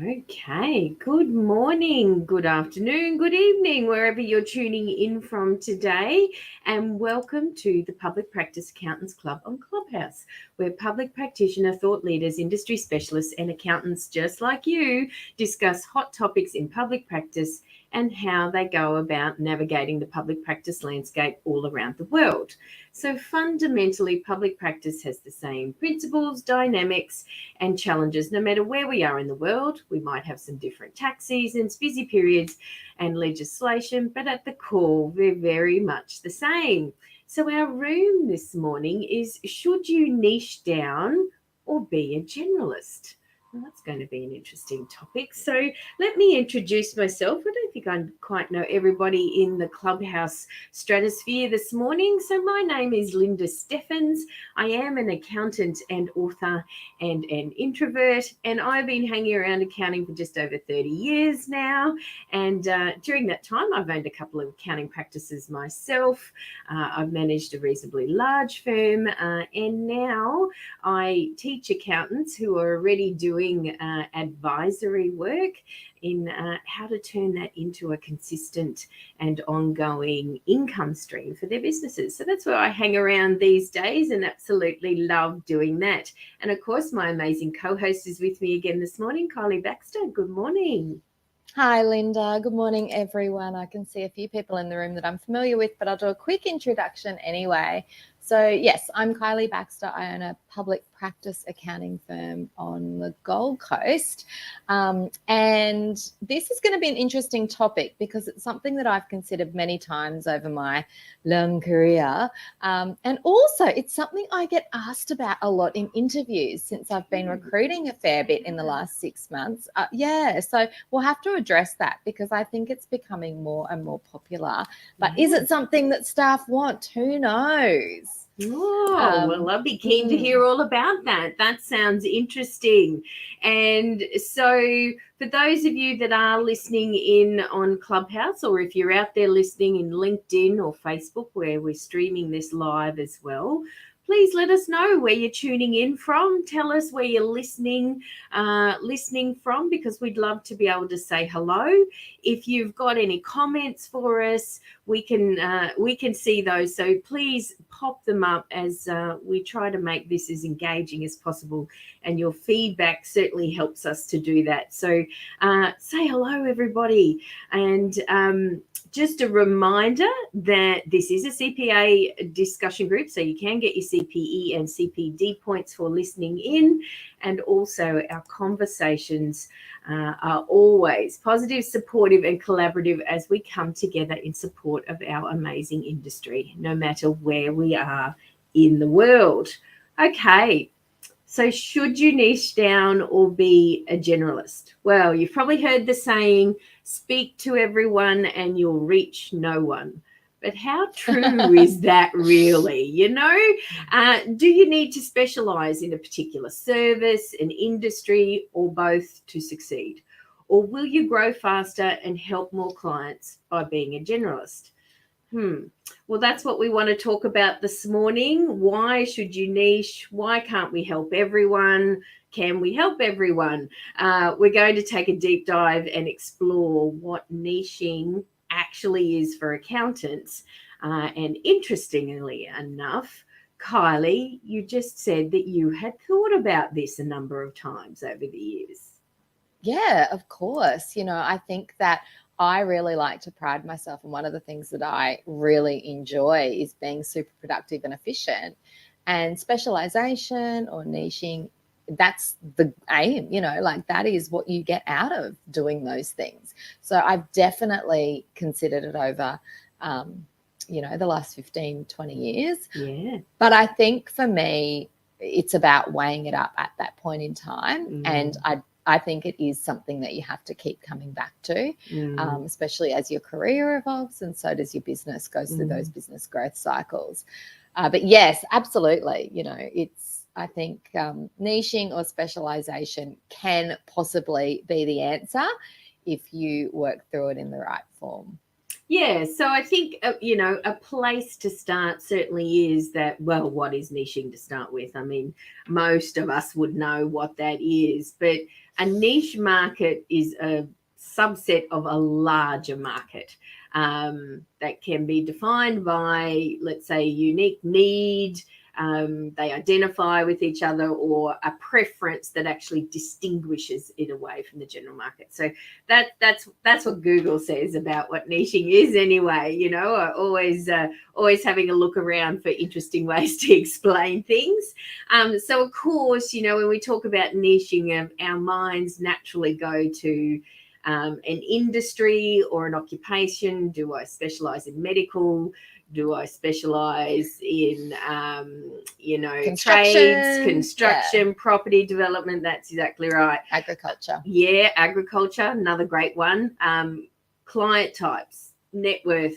Okay, good morning, good afternoon, good evening, wherever you're tuning in from today, and welcome to the Public Practice Accountants Club on Clubhouse, where public practitioner, thought leaders, industry specialists, and accountants just like you discuss hot topics in public practice and how they go about navigating the public practice landscape all around the world. So, fundamentally, public practice has the same principles, dynamics, and challenges no matter where we are in the world. We might have some different tax seasons, busy periods, and legislation, but at the core, they're very much the same. So, our room this morning is should you niche down or be a generalist? Well, that's going to be an interesting topic. So, let me introduce myself. I don't think I quite know everybody in the Clubhouse stratosphere this morning. So, my name is Lynda Steffens. I am an accountant and author and an introvert, and I've been hanging around accounting for just over 30 years now. And during that time, I've owned a couple of accounting practices myself. I've managed a reasonably large firm, and now I teach accountants who are already doing advisory work in how to turn that into a consistent and ongoing income stream for their businesses. So that's where I hang around these days and absolutely love doing that. And of course, my amazing co-host is with me again this morning, Kylie Baxter. Good morning. Hi, Lynda. Good morning, everyone. I can see a few people in the room that I'm familiar with, but I'll do a quick introduction anyway. So, yes, I'm Kylie Baxter. I own a public practice accounting firm on the Gold Coast. And this is going to be an interesting topic because it's something that I've considered many times over my long career. And also, it's something I get asked about a lot in interviews since I've been recruiting a fair bit in the last 6 months. So we'll have to address that because I think it's becoming more and more popular. But is it something that staff want? Who knows? Well, I'll be keen to hear all about that. That sounds interesting. And so, for those of you that are listening in on Clubhouse, or if you're out there listening in LinkedIn or Facebook, where we're streaming this live as well, please let us know where you're tuning in from. Tell us where you're listening from, because we'd love to be able to say hello. If you've got any comments for us, we can see those. So please pop them up as we try to make this as engaging as possible. And your feedback certainly helps us to do that. So say hello, everybody. And just a reminder that this is a CPA discussion group, so you can get your CPE and CPD points for listening in. And also our conversations are always positive, supportive, and collaborative as we come together in support of our amazing industry, no matter where we are in the world. Okay. So should you niche down or be a generalist? Well, you've probably heard the saying, speak to everyone and you'll reach no one. But how true is that really? Do you need to specialise in a particular service, an industry, or both to succeed? Or will you grow faster and help more clients by being a generalist? Well, that's what we want to talk about this morning. Why should you niche? Why can't we help everyone? Can we help everyone? We're going to take a deep dive and explore what niching actually is for accountants. And interestingly enough, Kylie, you just said that you had thought about this a number of times over the years. Yeah, of course. I think that I really like to pride myself, and one of the things that I really enjoy is being super productive and efficient. And specialization or niching, that's the aim, that is what you get out of doing those things. So I've definitely considered it over, the last 15, 20 years. Yeah. But I think for me, it's about weighing it up at that point in time. And I think it is something that you have to keep coming back to, especially as your career evolves, and so does your business, goes through those business growth cycles. But yes, absolutely. I think niching or specialization can possibly be the answer if you work through it in the right form. Yeah, so I think, a place to start certainly is that, well, what is niching to start with? I mean, most of us would know what that is, but a niche market is a subset of a larger market that can be defined by, let's say, a unique need. They identify with each other, or a preference that actually distinguishes it away from the general market. So that's what Google says about what niching is, anyway. Always having a look around for interesting ways to explain things. So of course, when we talk about niching, our minds naturally go to an industry or an occupation. Do I specialize in medical? Do I specialize in, trades, construction, property development? That's exactly right. Agriculture. Yeah, agriculture, another great one. Client types,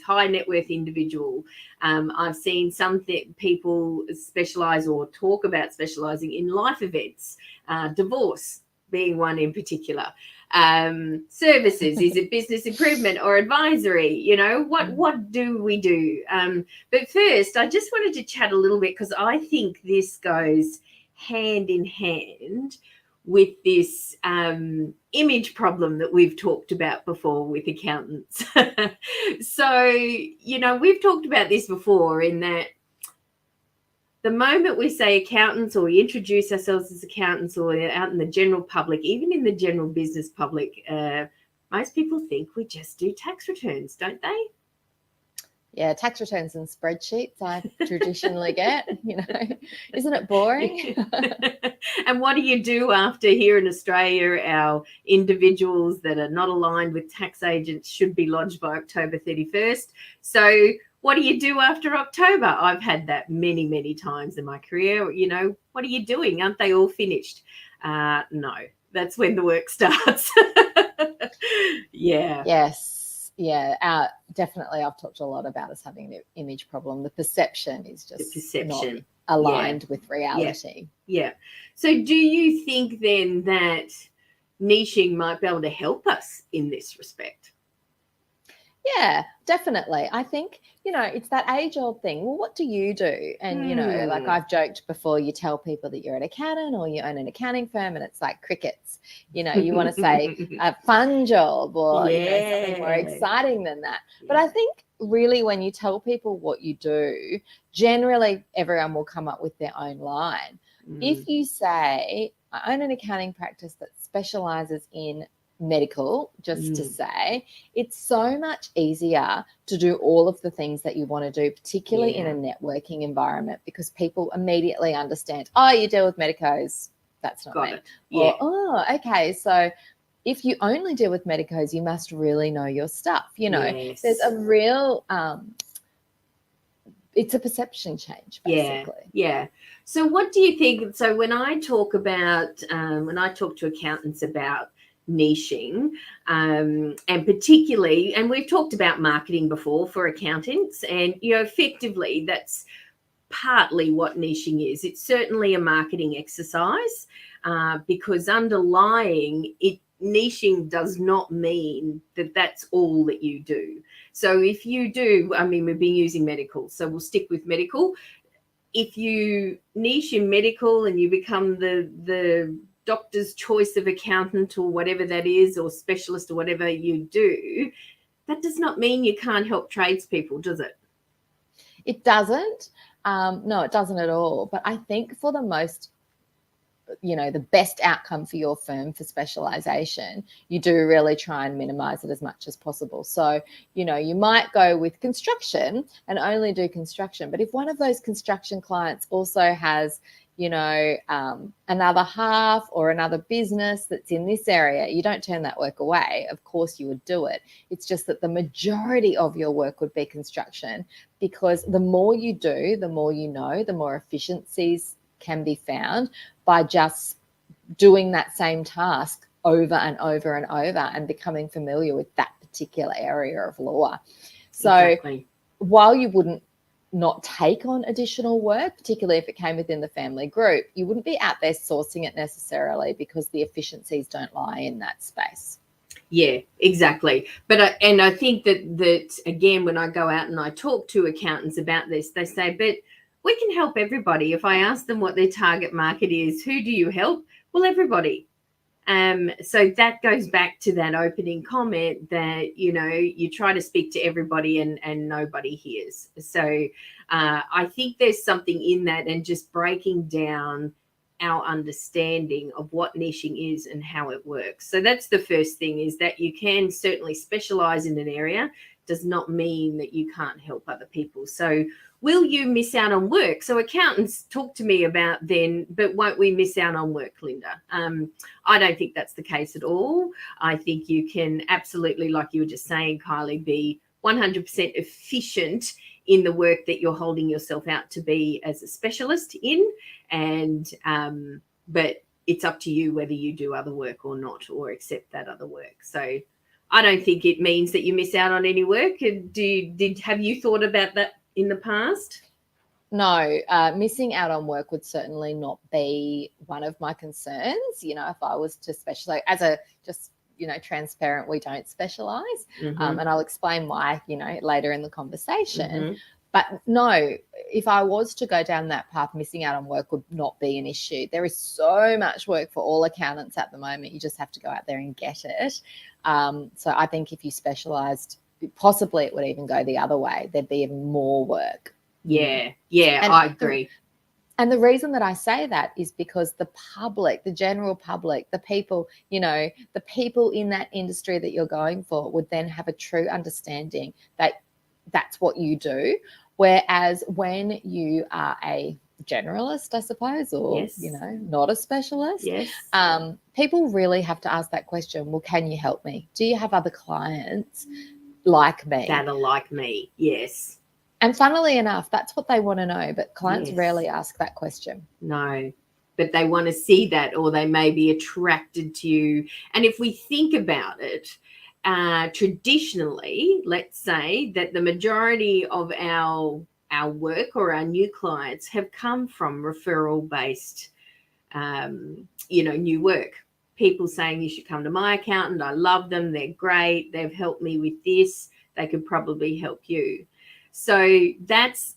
high net worth individual. I've seen some people specialize or talk about specializing in life events, divorce being one in particular. Services, is it business improvement or advisory? What do we do? But first, I just wanted to chat a little bit, because I think this goes hand in hand with this image problem that we've talked about before with accountants. So, we've talked about this before, in that the moment we say accountants, or we introduce ourselves as accountants, or out in the general public, even in the general business public, most people think we just do tax returns, don't they? Yeah, tax returns and spreadsheets I traditionally get, isn't it boring? And what do you do after, here in Australia, our individuals that are not aligned with tax agents should be lodged by October 31st. So what do you do after October? I've had that many, many times in my career. What are you doing? Aren't they all finished? No, that's when the work starts. Yeah. Yes. Yeah, definitely. I've talked a lot about us having an image problem. The perception is just not aligned with reality. Yeah. So do you think then that niching might be able to help us in this respect? Yeah, definitely. I think, it's that age-old thing. Well, what do you do? And, like I've joked before, you tell people that you're an accountant or you own an accounting firm, and it's like crickets. You want to say a fun job, or, something more exciting than that. Yeah. But I think really when you tell people what you do, generally everyone will come up with their own line. If you say, I own an accounting practice that specializes in medical, just to say, it's so much easier to do all of the things that you want to do, particularly in a networking environment, because people immediately understand, oh, you deal with medicos, that's not me. Yeah. Or, oh, okay, so if you only deal with medicos, you must really know your stuff. Yes. There's a real it's a perception change, basically. Yeah. So what do you think? So when I talk to accountants about niching, and particularly, and we've talked about marketing before for accountants, and effectively that's partly what niching is. It's certainly a marketing exercise, because underlying it, niching does not mean that that's all that you do. So if you do, we've been using medical, so we'll stick with medical. If you niche in medical and you become the doctor's choice of accountant, or whatever that is, or specialist, or whatever you do, that does not mean you can't help tradespeople, does it? It doesn't. No, it doesn't at all. But I think for the most, the best outcome for your firm for specialization, you do really try and minimize it as much as possible. So, you might go with construction and only do construction. But if one of those construction clients also has, another half or another business that's in this area, you don't turn that work away. Of course you would do it. It's just that the majority of your work would be construction, because the more you do, the more you know, the more efficiencies can be found by just doing that same task over and over and over and becoming familiar with that particular area of law. So exactly. While you wouldn't not take on additional work, particularly if it came within the family group, you wouldn't be out there sourcing it necessarily, because the efficiencies don't lie in that space. Yeah, exactly. But I think that again, when I go out and I talk to accountants about this, they say, but we can help everybody. If I ask them what their target market is, who do you help? Well, everybody. So that goes back to that opening comment that, you know, you try to speak to everybody and nobody hears. So I think there's something in that, and just breaking down our understanding of what niching is and how it works. So that's the first thing, is that you can certainly specialize in an area, does not mean that you can't help other people. So will you miss out on work? So accountants talk to me about then, but won't we miss out on work, Lynda? I don't think that's the case at all. I think you can absolutely, like you were just saying, Kylie, be 100% efficient in the work that you're holding yourself out to be as a specialist in. And but it's up to you whether you do other work or not, or accept that other work. So I don't think it means that you miss out on any work. Have you thought about that in the past? No, missing out on work would certainly not be one of my concerns. You know, if I was to specialize as a just, you know, transparent, we don't specialize. And I'll explain why, you know, later in the conversation. But no, if I was to go down that path, missing out on work would not be an issue. There is so much work for all accountants at the moment. You just have to go out there and get it. So I think if you specialised, possibly it would even go the other way. There'd be even more work. Yeah, I agree. And the reason that I say that is because the public, the general public, the people, you know, the people in that industry that you're going for would then have a true understanding that that's what you do. Whereas when you are a generalist, I suppose, or, you know, not a specialist, people really have to ask that question, well, can you help me? Do you have other clients like me? That are like me, yes. And funnily enough, that's what they want to know, but clients rarely ask that question. No, but they want to see that, or they may be attracted to you. And if we think about it, traditionally, let's say that the majority of our work or our new clients have come from referral-based, you know, new work. People saying, you should come to my accountant. I love them. They're great. They've helped me with this. They could probably help you. So that's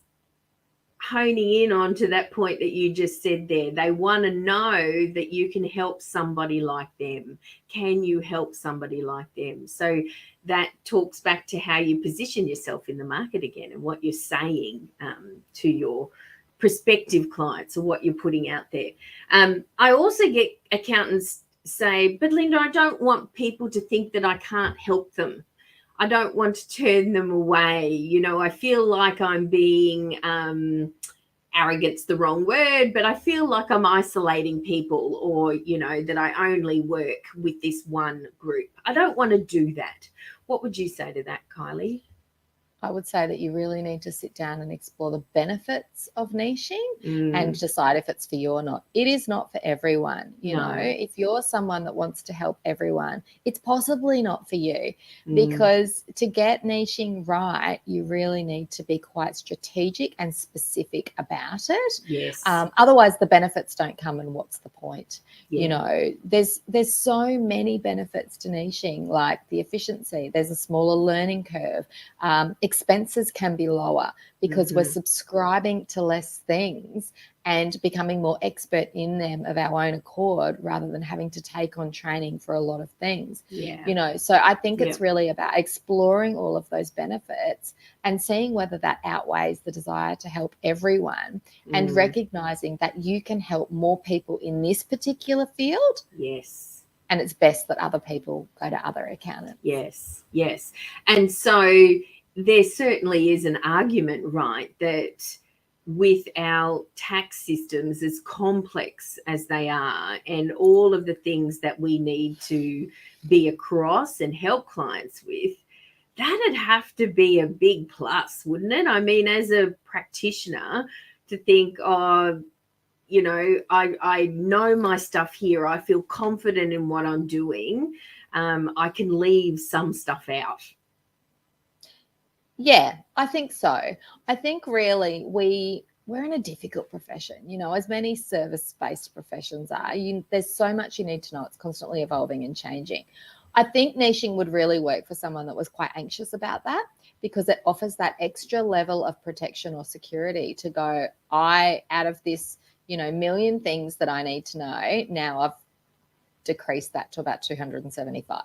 honing in on to that point that you just said there. They want to know that you can help somebody like them. Can you help somebody like them? So that talks back to how you position yourself in the market again, and what you're saying to your prospective clients, or what you're putting out there. I also get accountants say, but Lynda, I don't want people to think that I can't help them. I don't want to turn them away. You know, I feel like I'm being, arrogant's the wrong word, but I feel like I'm isolating people, or, you know, that I only work with this one group. I don't want to do that. What would you say to that, Kylie? I would say that you really need to sit down and explore the benefits of niching and decide if it's for you or not. It is not for everyone. You know, if you're someone that wants to help everyone, it's possibly not for you, because to get niching right, you really need to be quite strategic and specific about it. Yes. Otherwise, the benefits don't come, and what's the point? You know, there's so many benefits to niching, like the efficiency. There's a smaller learning curve. Expenses can be lower because we're subscribing to less things and becoming more expert in them of our own accord, rather than having to take on training for a lot of things. You know, so I think it's really about exploring all of those benefits and seeing whether that outweighs the desire to help everyone, and recognizing that you can help more people in this particular field. Yes. And it's best that other people go to other accountants. Yes. And so there certainly is an argument, right, that with our tax systems, as complex as they are, and all of the things that we need to be across and help clients with, that'd have to be a big plus, wouldn't it? I mean, as a practitioner, to think, oh, you know, I know my stuff here. I feel confident in what I'm doing. I can leave some stuff out. Yeah, I think so. I think really we're in a difficult profession, you know, as many service-based professions are. There's so much you need to know. It's constantly evolving and changing. I think niching would really work for someone that was quite anxious about that, because it offers that extra level of protection or security to go, out of this, million things that I need to know, now I've decreased that to about 275.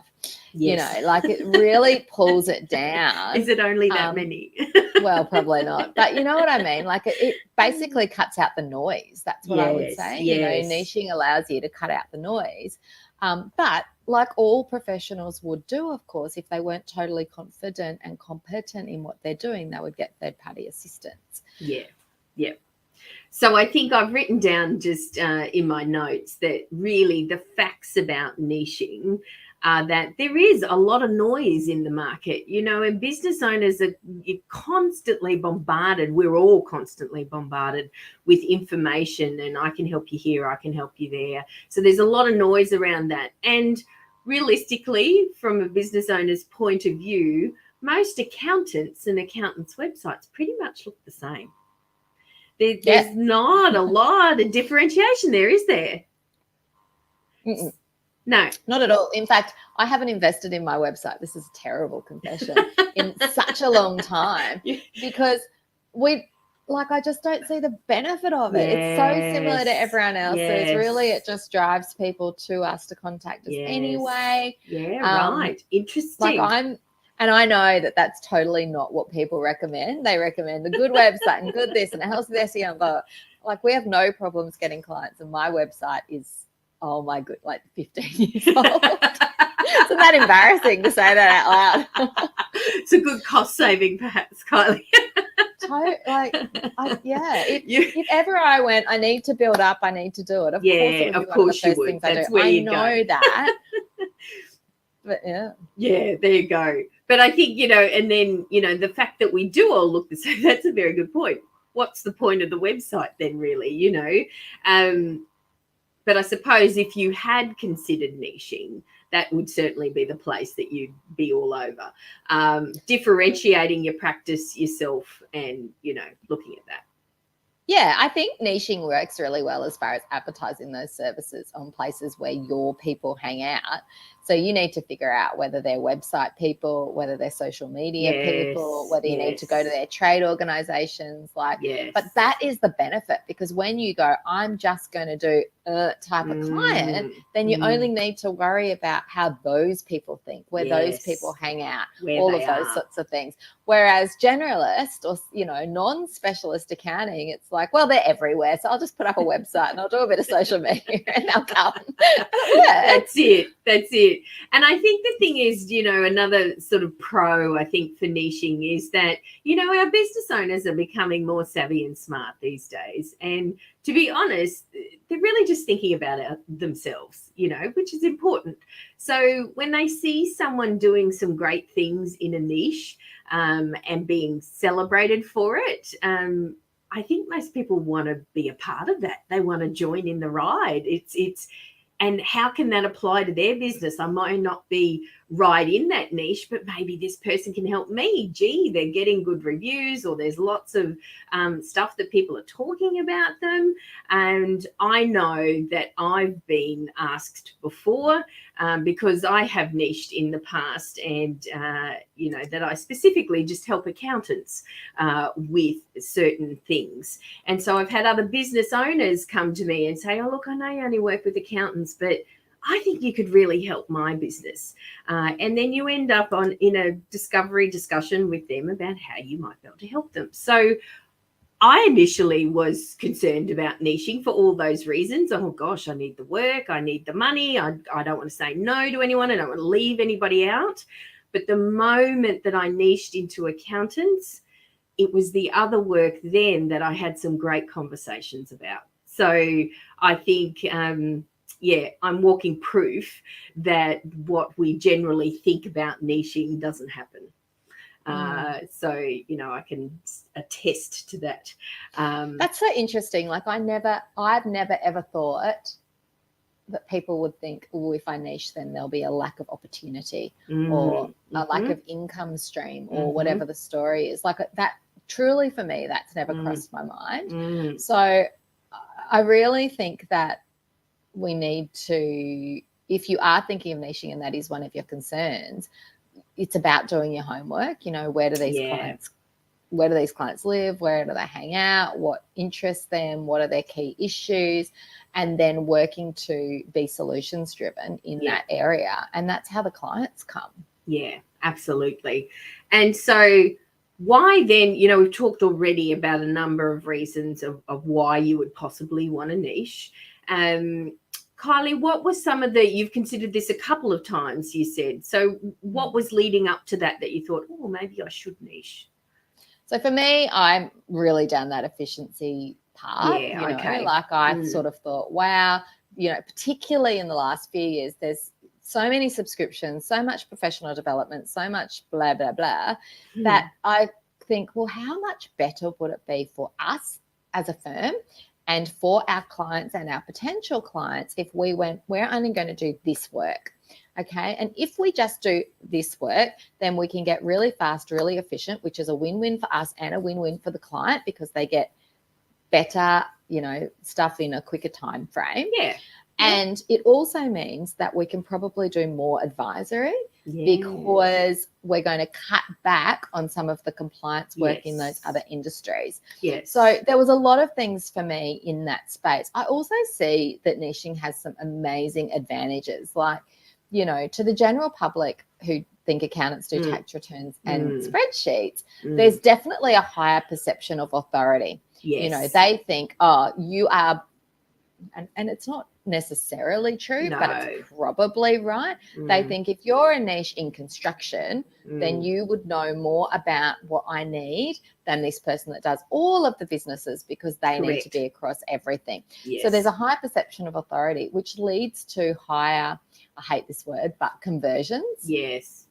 Yes. Like it really pulls it down. Is it only that many? Well, probably not. But you know what I mean? Like it basically cuts out the noise. That's what I would say. Yes. Niching allows you to cut out the noise. But like all professionals would do, of course, if they weren't totally confident and competent in what they're doing, they would get third-party assistance. Yeah. So I think I've written down just in my notes that really the facts about niching are that there is a lot of noise in the market, and business owners are constantly bombarded. We're all constantly bombarded with information, and I can help you here, I can help you there. So there's a lot of noise around that. And realistically, from a business owner's point of view, most accountants and accountants' websites pretty much look the same. There's not a lot of differentiation there, is there? Mm-mm. No. Not at all. In fact, I haven't invested in my website. This is a terrible confession in such a long time, because I just don't see the benefit of it. It's so similar to everyone else's. Really, it just drives people to us to contact us anyway. Yeah, right. Interesting. And I know that that's totally not what people recommend. They recommend a good website and good this, and it helps with SEO and blah. Like, we have no problems getting clients, and my website is, oh my good, like 15 years old. Isn't that embarrassing to say that out loud? It's a good cost saving, perhaps, Kylie. If ever I went, I need to build up, I need to do it. Of course you would. That's where you go. I know that. But yeah, there you go. But I think, and then, the fact that we do all look the same, that's a very good point. What's the point of the website then, really, But I suppose if you had considered niching, that would certainly be the place that you'd be all over. Differentiating your practice yourself and, looking at that. Yeah, I think niching works really well as far as advertising those services on places where your people hang out. So you need to figure out whether they're website people, whether they're social media people, whether you need to go to their trade organizations. But that is the benefit, because when you go, I'm just going to do a type of client, then you only need to worry about how those people think, where those people hang out, all of those sorts of things. Whereas generalist or, non-specialist accounting, it's like, well, they're everywhere. So I'll just put up a website and I'll do a bit of social media and they'll come. That's it. And I think the thing is, another sort of pro, I think, for niching is that, our business owners are becoming more savvy and smart these days. And to be honest, they're really just thinking about it themselves, which is important. So when they see someone doing some great things in a niche and being celebrated for it, I think most people want to be a part of that. They want to join in the ride. And how can that apply to their business? I might not be right in that niche, but maybe this person can help me. Gee, they're getting good reviews, or there's lots of stuff that people are talking about them. And I know that I've been asked before because I have niched in the past, and, that I specifically just help accountants with certain things. And so I've had other business owners come to me and say, oh, look, I know you only work with accountants, but I think you could really help my business. And then you end up in a discovery discussion with them about how you might be able to help them. So I initially was concerned about niching for all those reasons. Oh, gosh, I need the work. I need the money. I don't want to say no to anyone. I don't want to leave anybody out. But the moment that I niched into accountants, it was the other work then that I had some great conversations about. So I think, I'm walking proof that what we generally think about niching doesn't happen. So, I can attest to that. That's so interesting. Like I've never ever thought that people would think, oh, if I niche, then there'll be a lack of opportunity or a lack of income stream or whatever the story is. Like that, truly for me, that's never crossed my mind. So I really think that we need to if you are thinking of niching and that is one of your concerns, it's about doing your homework. You know, where do these clients live? Where do they hang out? What interests them? What are their key issues? And then working to be solutions driven in that area. And that's how the clients come. Yeah, absolutely. And so why then, you know, we've talked already about a number of reasons of why you would possibly want a niche. Kylie, what was some of you've considered this a couple of times, you said. So what was leading up to that you thought, oh, maybe I should niche? So for me, I'm really down that efficiency path. Yeah, you know, okay. like I sort of thought, wow, you know, particularly in the last few years, there's so many subscriptions, so much professional development, so much blah, blah, blah, that I think, well, how much better would it be for us as a firm and for our clients and our potential clients if we went, we're only going to do this work. Okay. And if we just do this work, then we can get really fast, really efficient, which is a win-win for us and a win-win for the client because they get better, you know, stuff in a quicker time frame. Yeah. And it also means that we can probably do more advisory because we're going to cut back on some of the compliance work in those other industries. Yes. So there was a lot of things for me in that space. I also see that niching has some amazing advantages, like, you know, to the general public who think accountants do tax returns and spreadsheets, there's definitely a higher perception of authority. Yes. You know, they think, oh, you are, and it's not necessarily true, but it's probably right. They think if you're a niche in construction, then you would know more about what I need than this person that does all of the businesses because they need to be across everything. Yes. So there's a high perception of authority, which leads to higher, I hate this word, but conversions. Yes.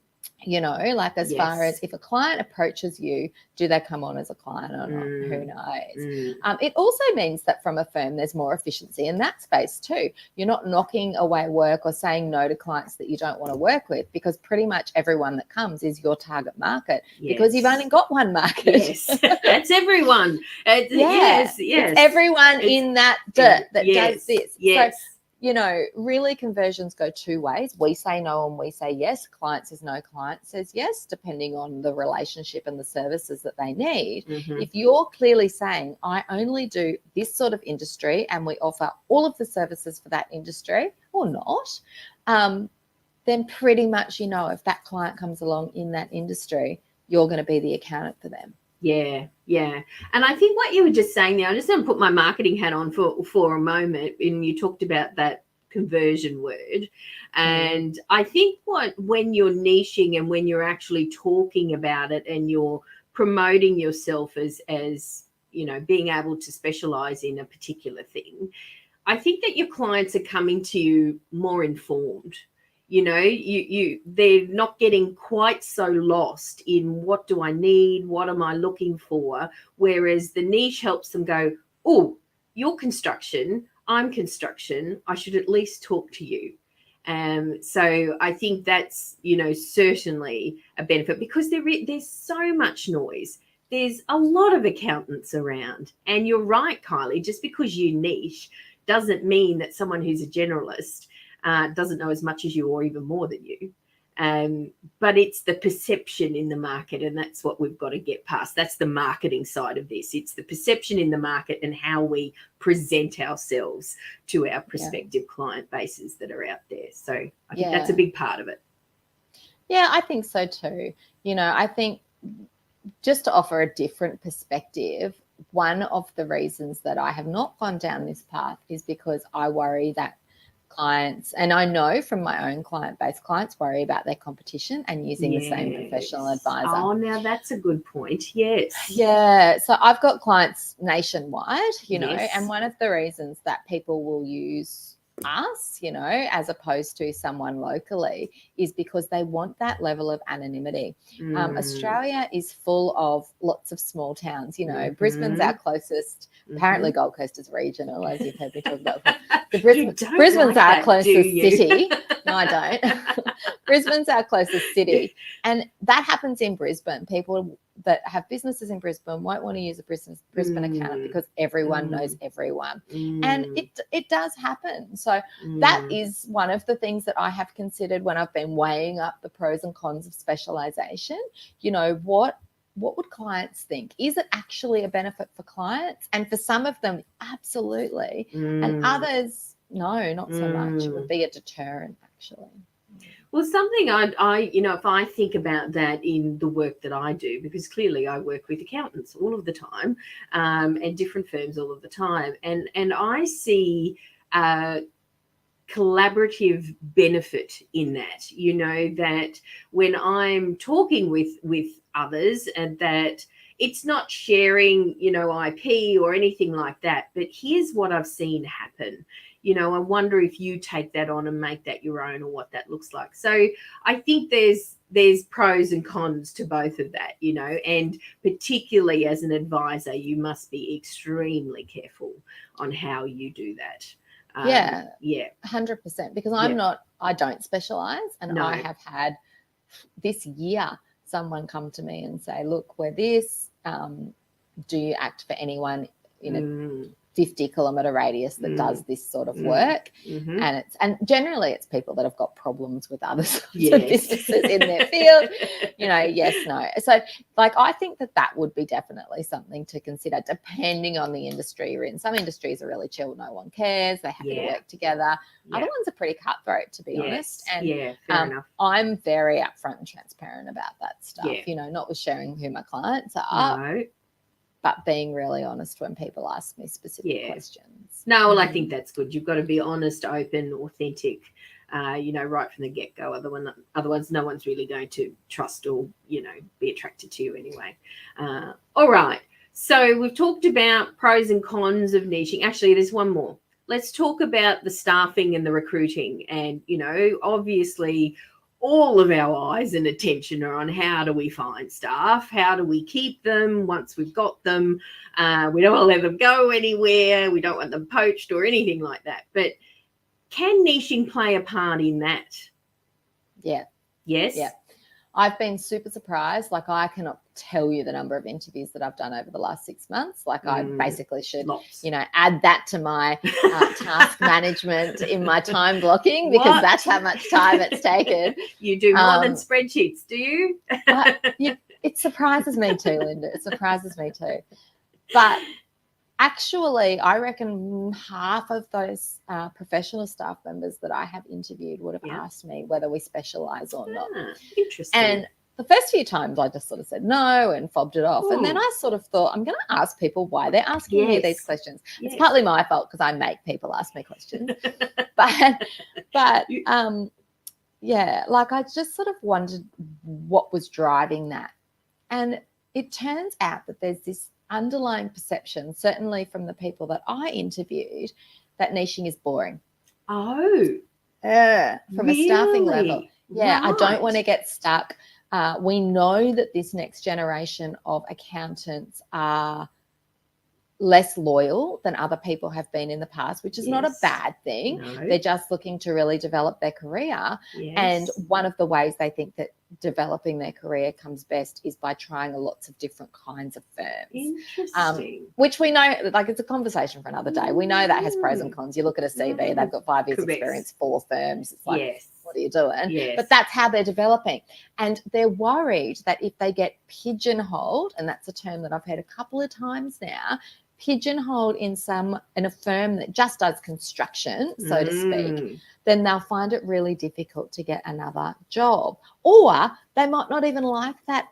You know, like as far as if a client approaches you, do they come on as a client or not? Who knows? It also means that from a firm, there's more efficiency in that space too. You're not knocking away work or saying no to clients that you don't want to work with because pretty much everyone that comes is your target market because you've only got one market. Yes, that's everyone. It's everyone in that dirt that does this. Yes. So, you know, really conversions go two ways. We say no and we say yes. Client says no, client says yes, depending on the relationship and the services that they need. If you're clearly saying, I only do this sort of industry and we offer all of the services for that industry or not, then pretty much, you know, if that client comes along in that industry, you're going to be the accountant for them. Yeah. And I think what you were just saying there, I'm just going to put my marketing hat on for a moment, and you talked about that conversion word. And I think when you're niching and when you're actually talking about it and you're promoting yourself as you know, being able to specialize in a particular thing, I think that your clients are coming to you more informed. You know, they're not getting quite so lost in what do I need, what am I looking for, whereas the niche helps them go, oh, you're construction, I'm construction, I should at least talk to you. So I think that's, you know, certainly a benefit because there's so much noise. There's a lot of accountants around, and you're right, Kylie, just because you niche doesn't mean that someone who's a generalist doesn't know as much as you or even more than you. But it's the perception in the market, and that's what we've got to get past. That's the marketing side of this. It's the perception in the market and how we present ourselves to our prospective client bases that are out there. So I think that's a big part of it. Yeah, I think so too. You know, I think just to offer a different perspective, one of the reasons that I have not gone down this path is because I worry that clients, and I know from my own client base, clients worry about their competition and using the same professional advisor. Oh, now that's a good point. Yes. Yeah. So I've got clients nationwide, you know, and one of the reasons that people will use us, you know, as opposed to someone locally is because they want that level of ananimity. Australia is full of lots of small towns, you know. Brisbane's our closest, apparently Gold Coast is regional, as you've heard me talk about before. Brisbane's our closest city. No, I don't. Brisbane's our closest city. And that happens in Brisbane. People that have businesses in Brisbane won't want to use a Brisbane accountant because everyone knows everyone. And it does happen. So that is one of the things that I have considered when I've been weighing up the pros and cons of specialisation. You know, what would clients think? Is it actually a benefit for clients? And for some of them, absolutely. And others, no, not so much. It would be a deterrent, actually. Well, something I you know, if I think about that in the work that I do, because clearly I work with accountants all of the time, and different firms all of the time, and I see collaborative benefit in that. You know, that when I'm talking with others, and that it's not sharing, you know, IP or anything like that, but here's what I've seen happen. You know, I wonder if you take that on and make that your own, or what that looks like. So I think there's pros and cons to both of that, you know, and particularly as an advisor, you must be extremely careful on how you do that. Yeah, 100%. Because I don't specialise, and I have had this year someone come to me and say, look, we're this, do you act for anyone in a 50-kilometre radius that does this sort of work? And generally it's people that have got problems with other sorts of businesses in their field, you know. Yes, no. So like, I think that would be definitely something to consider, depending on the industry you're in. Some industries are really chill, no one cares, they're happy to work together. Other ones are pretty cutthroat, to be honest. And fair enough. I'm very upfront and transparent about that stuff, you know, not with sharing who my clients are, but being really honest when people ask me specific questions. No, well, I think that's good. You've got to be honest, open, authentic, you know, right from the get-go. Otherwise, no one's really going to trust or, you know, be attracted to you anyway. All right. So we've talked about pros and cons of niching. Actually, there's one more. Let's talk about the staffing and the recruiting. And, you know, obviously all of our eyes and attention are on how do we find staff, how do we keep them once we've got them. We don't want to let them go anywhere, we don't want them poached or anything like that. But can niching play a part in that? Yes. I've been super surprised. Like, I cannot tell you the number of interviews that I've done over the last 6 months. Like, I basically should, you know, add that to my task management in my time blocking, because that's how much time it's taken. You do more than spreadsheets, do you? It surprises me too, Lynda. It surprises me too. But actually, I reckon half of those professional staff members that I have interviewed would have asked me whether we specialise or not. Interesting. And the first few times I just sort of said no and fobbed it off. And then I sort of thought, I'm going to ask people why they're asking me these questions. It's partly my fault because I make people ask me questions. but like, I just sort of wondered what was driving that. And it turns out that there's this underlying perception, certainly from the people that I interviewed, that niching is boring. From a staffing level. I don't want to get stuck. We know that this next generation of accountants are less loyal than other people have been in the past, which is not a bad thing. They're just looking to really develop their career. And one of the ways they think that developing their career comes best is by trying lots of different kinds of firms. Interesting. Which we know, like, it's a conversation for another day. We know that has pros and cons. You look at a CV, they've got 5 years experience, 4 firms. It's like, what are you doing? But that's how they're developing. And they're worried that if they get pigeonholed, and that's a term that I've heard a couple of times now, pigeonholed in a firm that just does construction, so to speak, then they'll find it really difficult to get another job. Or they might not even like that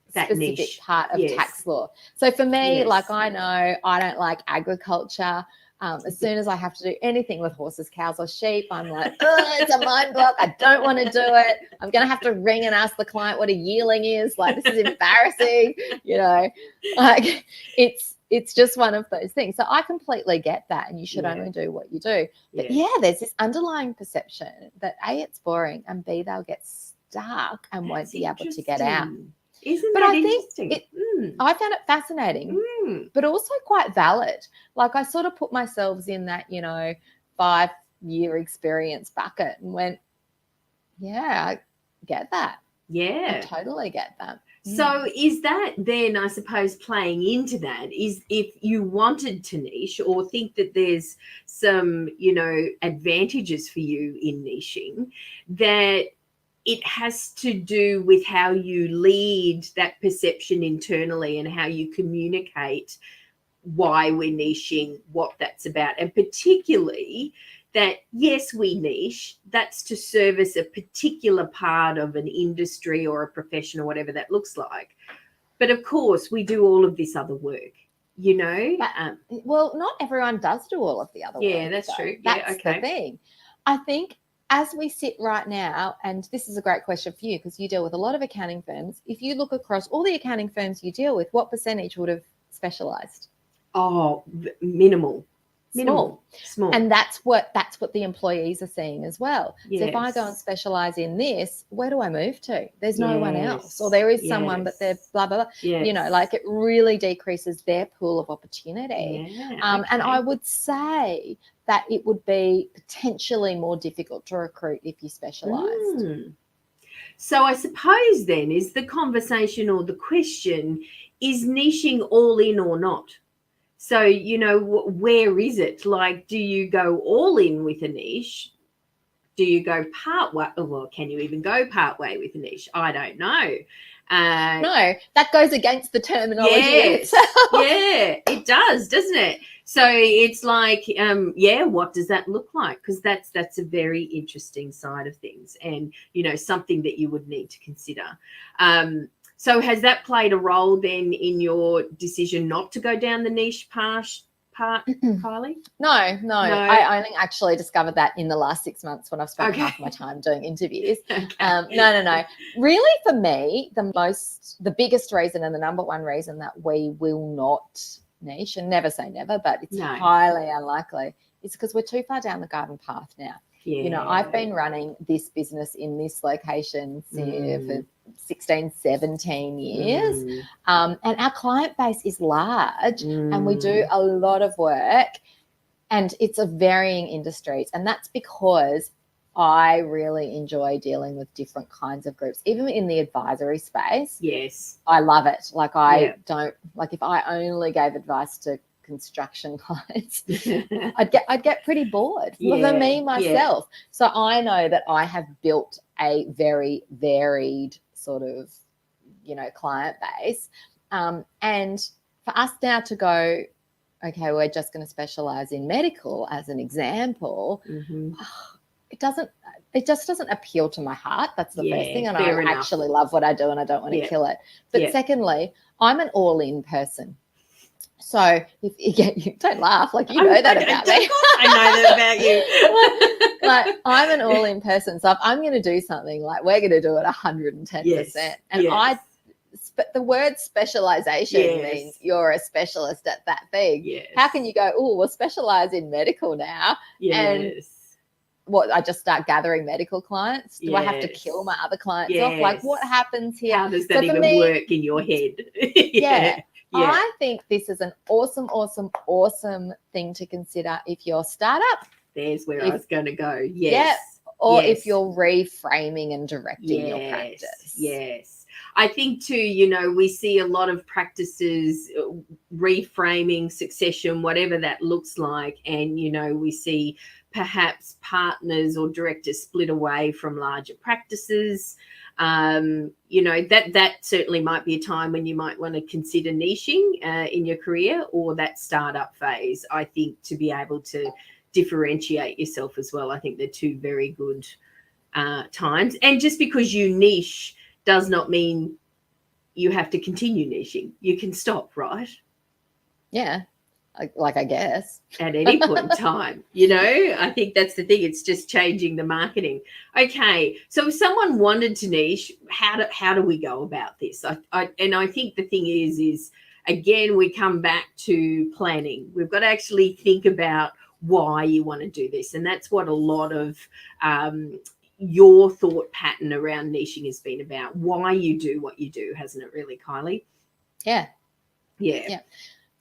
specific niche part of tax law. So for me, like, I know I don't like agriculture. As soon as I have to do anything with horses, cows or sheep, I'm like, it's a mind block. I don't want to do it. I'm going to have to ring and ask the client what a yearling is. Like, this is embarrassing, you know. Like, it's just one of those things. So I completely get that, and you should only do what you do. But there's this underlying perception that A, it's boring, and B, they'll get stuck and won't be able to get out. Isn't that interesting? I found it fascinating, but also quite valid. Like, I sort of put myself in that, you know, 5-year experience bucket and went, I get that. Yeah. I totally get that. So is that then, I suppose, playing into that is if you wanted to niche or think that there's some, advantages for you in niching, that it has to do with how you lead that perception internally and how you communicate why we're niching, what that's about, and particularly that, yes, we niche, that's to service a particular part of an industry or a profession or whatever that looks like. But of course, we do all of this other work, But, well, not everyone does do all of the other work. Yeah, that's true. That's okay. the thing. I think as we sit right now, and this is a great question for you because you deal with a lot of accounting firms. If you look across all the accounting firms you deal with, what percentage would have specialised? Oh, minimal. Small. Small. And that's what the employees are seeing as well. Yes. So if I go and specialize in this, where do I move to? There's no one else, or there is someone, but they're blah blah blah. Yes. Like it really decreases their pool of opportunity. Yeah, And I would say that it would be potentially more difficult to recruit if you specialized. So I suppose then is the conversation or the question, is niching all in or not? So, where is it? Like, do you go all in with a niche? Do you go part way? Well, can you even go part way with a niche? I don't know. No, that goes against the terminology. Yes. Yeah, it does, doesn't it? So it's like, what does that look like? Because that's a very interesting side of things, and something that you would need to consider. So has that played a role then in your decision not to go down the niche part, Kylie? No. I only actually discovered that in the last 6 months when I've spent half my time doing interviews. Okay. No. Really, for me, the biggest reason and the number one reason that we will not niche, and never say never, but it's highly unlikely, is because we're too far down the garden path now. Yeah. I've been running this business in this location for 16, 17 years. And our client base is large and we do a lot of work, and it's of varying industries. And that's because I really enjoy dealing with different kinds of groups, even in the advisory space. Yes. I love it. Like if I only gave advice to construction clients, I'd get pretty bored for me myself. So I know that I have built a very varied sort of client base, and for us now to go, okay, we're just going to specialize in medical as an example, it just doesn't appeal to my heart. That's the first thing. And I actually love what I do and I don't want to kill it. But secondly, I'm an all-in person. So if you don't laugh, like you know that about me. I know that about you. Like I'm an all-in person. So if I'm going to do something, like we're going to do it 110%. And but the word specialization means you're a specialist at that thing. Yes. How can you go, we'll specialize in medical now? And what, I just start gathering medical clients? Do I have to kill my other clients off? Like what happens here? How does that even work in your head? I think this is an awesome thing to consider if you're a startup. There's where I was going to go. Yes. Or if you're reframing and directing your practice. Yes. I think too, we see a lot of practices reframing, succession, whatever that looks like. And, we see perhaps partners or directors split away from larger practices. That certainly might be a time when you might want to consider niching in your career, or that startup phase, I think, to be able to differentiate yourself as well. I think they're two very good times. And just because you niche does not mean you have to continue niching. You can stop, right? Yeah. I guess. At any point in time, I think that's the thing. It's just changing the marketing. Okay. So if someone wanted to niche, how do we go about this? I think the thing is again, we come back to planning. We've got to actually think about why you want to do this. And that's what a lot of your thought pattern around niching has been about, why you do what you do, hasn't it really, Kylie? Yeah.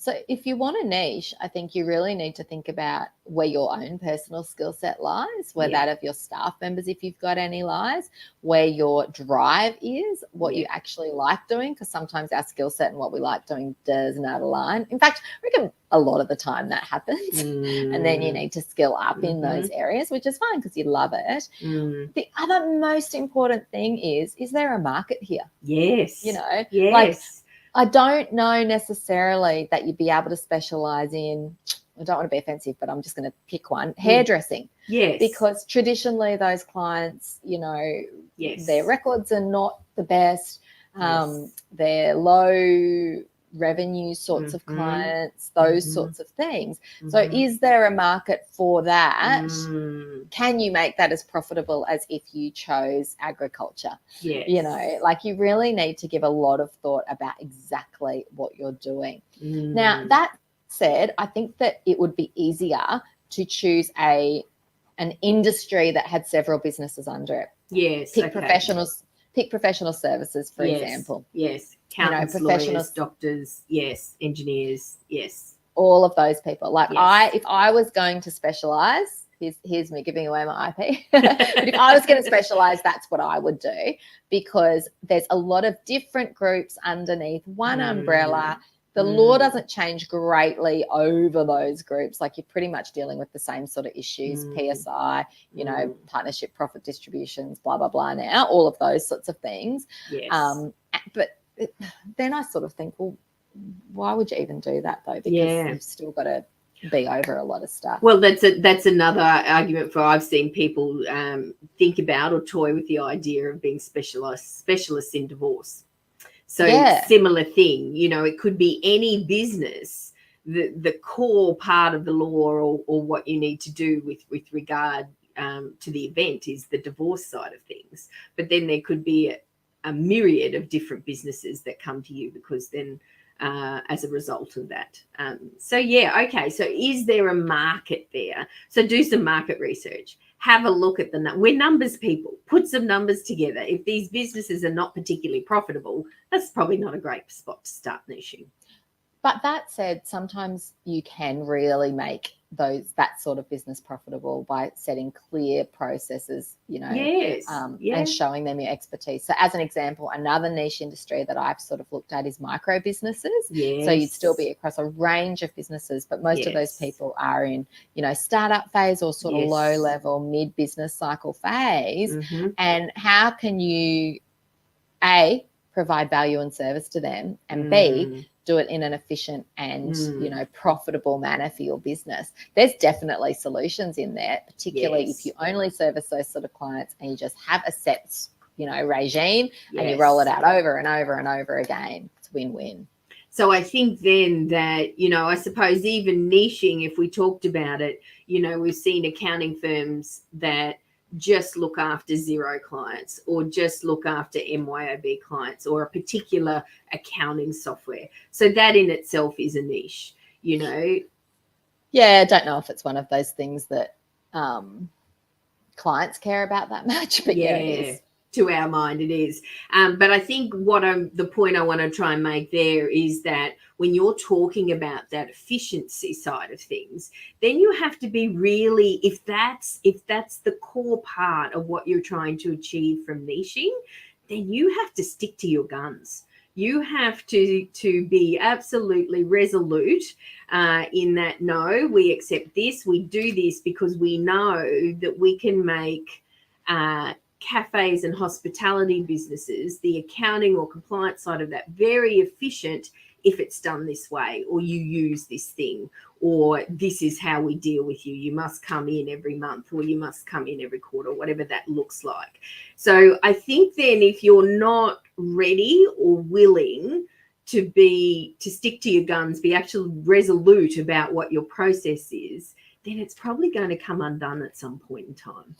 So if you want a niche, I think you really need to think about where your own personal skill set lies, where that of your staff members, if you've got any, lies, where your drive is, what you actually like doing, because sometimes our skill set and what we like doing does not align. In fact, I reckon a lot of the time that happens. And then you need to skill up in those areas, which is fine because you love it. The other most important thing is there a market here? Yes. You know, yes. like, I don't know necessarily that you'd be able to specialize in, I don't want to be offensive, but I'm just going to pick one, hairdressing. Yes. Because traditionally those clients, you know, their records are not the best. They're low revenue sorts of clients, those sorts of things. So is there a market for that? Can you make that as profitable as if you chose agriculture? Yes. You know, like you really need to give a lot of thought about exactly what you're doing. Now, that said, I think that it would be easier to choose an industry that had several businesses under it. Yes. Pick professional services, for example. Yes. Accountants, lawyers, doctors, yes, engineers, yes. All of those people. Like if I was going to specialize, here's me giving away my IP. But if I was going to specialize, that's what I would do, because there's a lot of different groups underneath one umbrella. The law doesn't change greatly over those groups. Like you're pretty much dealing with the same sort of issues, PSI, you know, partnership profit distributions, blah, blah, blah now, all of those sorts of things. Yes. But then I sort of think, well, why would you even do that though? Because you've still got to be over a lot of stuff. Well, that's another argument for I've seen people think about or toy with the idea of being specialists in divorce. So similar thing, you know, it could be any business. The core part of the law or what you need to do with regard to the event is the divorce side of things. But then there could be a myriad of different businesses that come to you because then as a result of that. So is there a market there? So do some market research. Have a look at we're numbers people. Put some numbers together. If these businesses are not particularly profitable, that's probably not a great spot to start niching. But that said, sometimes you can really make that sort of business profitable by setting clear processes, you know, and showing them your expertise. So as an example, another niche industry that I've sort of looked at is micro businesses. Yes. So you'd still be across a range of businesses, but most of those people are in, you know, startup phase or sort of low level, mid business cycle phase. And how can you, A, provide value and service to them, and B, do it in an efficient and, you know, profitable manner for your business? There's definitely solutions in there, particularly if you only service those sort of clients and you just have a set, you know, regime and you roll it out over and over and over again. It's win-win. So I think then that, you know, I suppose even niching, if we talked about it, you know, we've seen accounting firms that just look after Xero clients or just look after MYOB clients or a particular accounting software. So that in itself is a niche, you know. Yeah, I don't know if it's one of those things that clients care about that much, but it is. To our mind it is. But I think the point I want to try and make there is that when you're talking about that efficiency side of things, then you have to be really, if that's the core part of what you're trying to achieve from niching, then you have to stick to your guns. You have to be absolutely resolute in that, no, we accept this, we do this because we know that we can make cafes and hospitality businesses, the accounting or compliance side of that, very efficient if it's done this way, or you use this thing, or this is how we deal with you. You must come in every month, or you must come in every quarter, whatever that looks like. So I think then if you're not ready or willing to stick to your guns, be actually resolute about what your process is, then it's probably going to come undone at some point in time.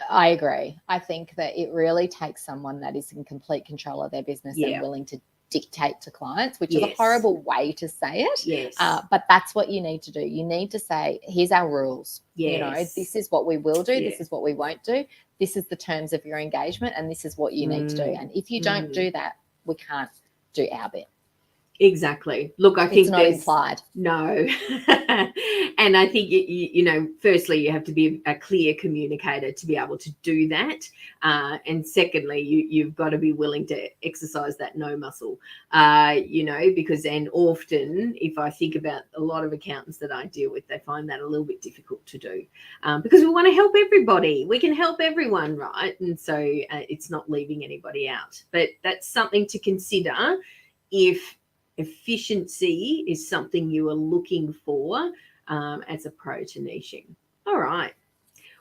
I agree. I think that it really takes someone that is in complete control of their business and willing to dictate to clients, which is a horrible way to say it. Yes. But that's what you need to do. You need to say, here's our rules. Yes. You know, this is what we will do. This is what we won't do. This is the terms of your engagement, and this is what you need to do. And if you don't do that, we can't do our bit. Exactly. Look, I think it's not implied. No. And I think, you know, firstly, you have to be a clear communicator to be able to do that. And secondly, you've got to be willing to exercise that no muscle, you know, because then often, if I think about a lot of accountants that I deal with, they find that a little bit difficult to do, because we want to help everybody. We can help everyone, right? And so it's not leaving anybody out. But that's something to consider if efficiency is something you are looking for as a pro to niching. All right.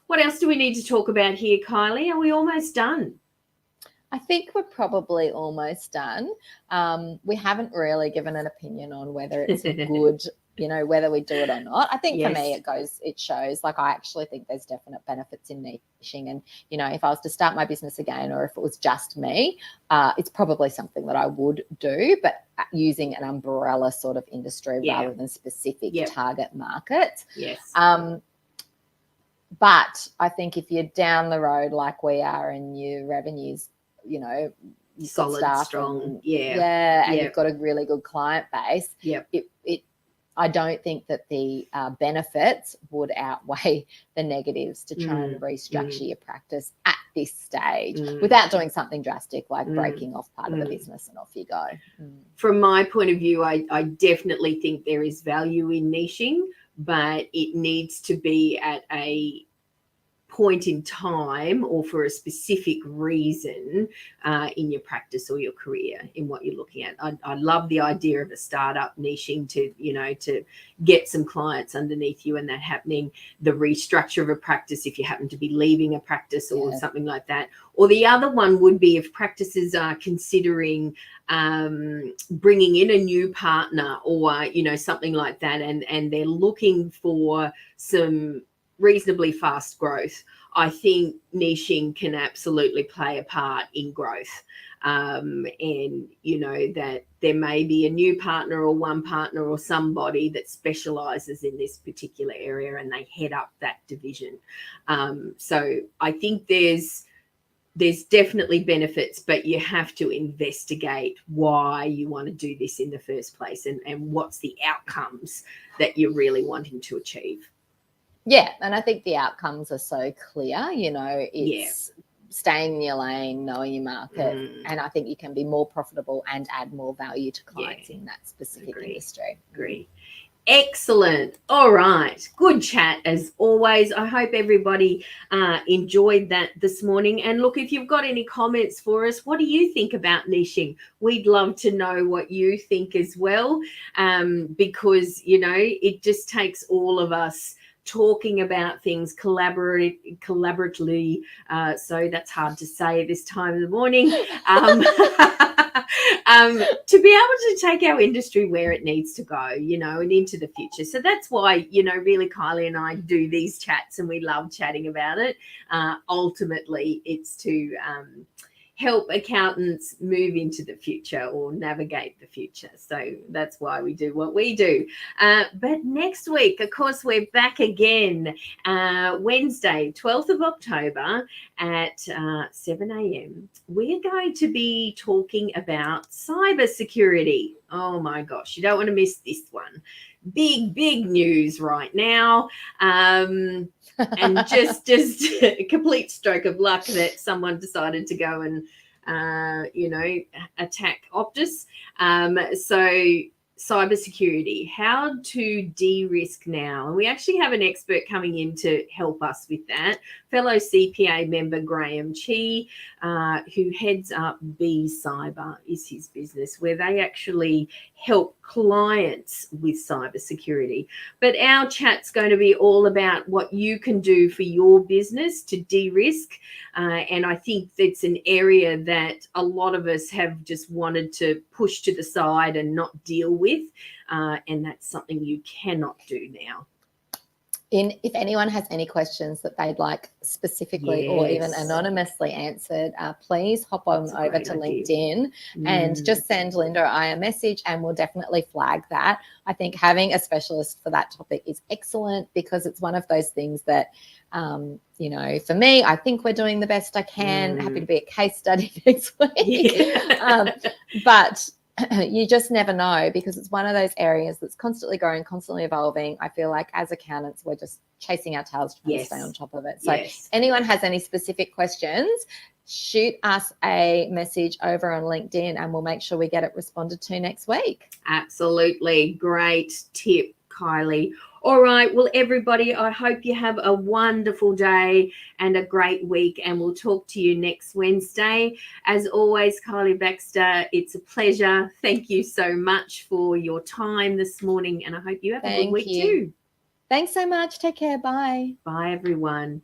What else do we need to talk about here, Kylie? Are we almost done? I think we're probably almost done. We haven't really given an opinion on whether it's a good, you know, whether we do it or not. I think for me, it shows, like, I actually think there's definite benefits in niching. And, you know, if I was to start my business again, or if it was just me, it's probably something that I would do, but using an umbrella sort of industry rather than specific target market. Yes. But I think if you're down the road like we are and your revenues, you know, you've solid, got staff strong, and you've got a really good client base. I don't think that the benefits would outweigh the negatives to try and restructure your practice at this stage without doing something drastic like breaking off part of the business and off you go. From my point of view, I definitely think there is value in niching, but it needs to be at a point in time or for a specific reason in your practice or your career in what you're looking at. I love the idea of a startup niching to, you know, to get some clients underneath you and that happening, the restructure of a practice if you happen to be leaving a practice or something like that. Or the other one would be if practices are considering bringing in a new partner or, you know, something like that, and they're looking for some reasonably fast growth. I think niching can absolutely play a part in growth. And, you know, that there may be a new partner or one partner or somebody that specialises in this particular area and they head up that division. So I think there's definitely benefits, but you have to investigate why you want to do this in the first place and what's the outcomes that you're really wanting to achieve. Yeah, and I think the outcomes are so clear, you know, it's staying in your lane, knowing your market, and I think you can be more profitable and add more value to clients in that specific industry. Agree. Excellent. All right. Good chat as always. I hope everybody enjoyed that this morning. And look, if you've got any comments for us, what do you think about niching? We'd love to know what you think as well, because, you know, it just takes all of us talking about things collaboratively. So that's hard to say this time of the morning. To be able to take our industry where it needs to go, you know, and into the future. So that's why, you know, really Kylie and I do these chats and we love chatting about it. Ultimately, it's to help accountants move into the future or navigate the future. So that's why we do what we do. But next week, of course, we're back again, Wednesday, 12th of October at 7 a.m. We're going to be talking about cybersecurity. Oh my gosh, you don't want to miss this one. Big news right now. And just a complete stroke of luck that someone decided to go and, you know, attack Optus. So cybersecurity, how to de-risk now. And we actually have an expert coming in to help us with that. Fellow CPA member Graham Chi, who heads up B Cyber is his business, where they actually help clients with cybersecurity. But our chat's going to be all about what you can do for your business to de-risk. And I think it's an area that a lot of us have just wanted to push to the side and not deal with. And that's something you cannot do now. If anyone has any questions that they'd like specifically or even anonymously answered, please hop on over to LinkedIn and just send Lynda or I a message and we'll definitely flag that. I think having a specialist for that topic is excellent because it's one of those things that, you know, for me, I think we're doing the best I can. Happy to be a case study next week. But you just never know, because it's one of those areas that's constantly growing, constantly evolving. I feel like as accountants, we're just chasing our tails trying to stay on top of it. So anyone has any specific questions, shoot us a message over on LinkedIn and we'll make sure we get it responded to next week. Absolutely. Great tip, Kylie. All right. Well, everybody, I hope you have a wonderful day and a great week, and we'll talk to you next Wednesday. As always, Kylie Baxter, it's a pleasure. Thank you so much for your time this morning, and I hope you have a good week too. Thanks so much. Take care. Bye. Bye, everyone.